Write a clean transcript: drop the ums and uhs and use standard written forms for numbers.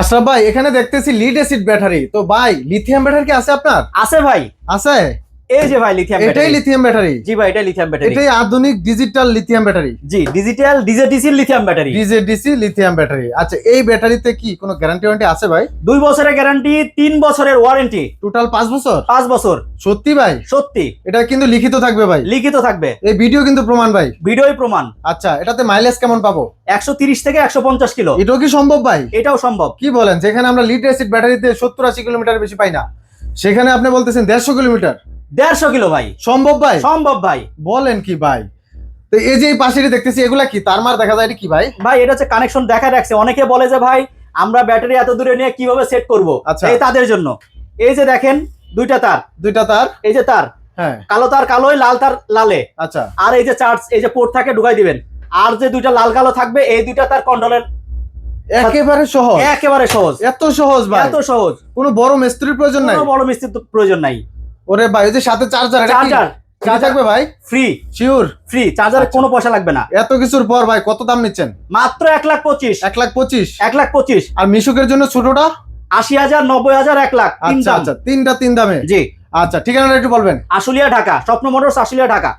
আশরাফ ভাই, এখানে দেখতেছি লিড অ্যাসিড ব্যাটারি। তো ভাই, লিথিয়াম ব্যাটারি কি আছে আপনার? আছে ভাই, আছে। এই যে ভাই লিথিয়াম এটাই ব্যাটারি। Lithium battery? জি ভাই, এটা লিথিয়াম ব্যাটারি। এটাই আধুনিক ডিজিটাল লিথিয়াম ব্যাটারি। জি, digital DJDC lithium battery. DJDC lithium battery. আচ্ছা, এই ব্যাটারিতে কি কোনো গ্যারান্টি ওয়ারেন্টি আছে ভাই? 2 বছরের গ্যারান্টি, 3 বছরের ওয়ারেন্টি, টোটাল 5 বছর? 5 বছর। সত্যি ভাই? সত্যি, এটা কিন্তু লিখিত থাকবে ভাই? লিখিত থাকবে, এই ভিডিও কিন্তু প্রমাণ ভাই? ভিডিওই প্রমাণ। আচ্ছা, এটাতে মাইলেজ কেমন পাবো? 130 থেকে 150 কিলো। এটাও কি সম্ভব ভাই? এটাও সম্ভব। কি বলেন, যেখানে আমরা লিড অ্যাসিড ব্যাটারিতে 70-80 কিলোমিটার বেশি পাই না, সেখানে আপনি বলতেছেন 150 কিলোমিটার? 150 কিলো ভাই। সম্ভব ভাই? সম্ভব ভাই। বলেন কি ভাই? তো এই যে এই পাশেরই দেখতেছি, এগুলা কি তারমার দেখা যায়? এটা কি ভাই? ভাই, এটা হচ্ছে কানেকশন দেখা রাখছে। অনেকে বলে যে ভাই আমরা ব্যাটারি এত দূরে নিয়ে কিভাবে সেট করব, আচ্ছা। এই তাদের জন্য। এই যে দেখেন, দুইটা তার, দুইটা তার। এই যে তার, হ্যাঁ। কালো তার কালোই, লাল তার লালে। আচ্ছা। আর এই যে চার্জ, এই যে পোর্ট থাকে ঢুকাই দিবেন। আর যে দুইটা লাল কালো থাকবে, এই দুইটা তার কন্ট্রোলের। একেবারে সহজ? একেবারে সহজ। এত সহজ ভাই? এত সহজ, কোনো বড় মিস্ত্রির প্রয়োজন নাই? কোনো বড় মিস্ত্রির তো প্রয়োজন নাই। ওরে ভাই, ওই যে সাথে চার্জার, এটা কি চার্জার ফ্রি থাকবে ভাই? ফ্রি। শিওর? ফ্রি, চার্জারে আচ্ছা। কোনো পয়সা লাগবে না। এত কিছুর পর ভাই কত দাম নিচ্ছেন? মাত্র 1,25,000। 1,25,000? 1,25,000। আর মিশুকের জন্য ছোটটা? 80,000, 90,000, 1 লাখ। তিন আচ্ছা দাম। আচ্ছা, তিনটা তিন দামে? জি। আচ্ছা, ঠিকানাটা একটু বলবেন? আশুলিয়া ঢাকা, স্বপ্ন মোটরস, আশুলিয়া ঢাকা।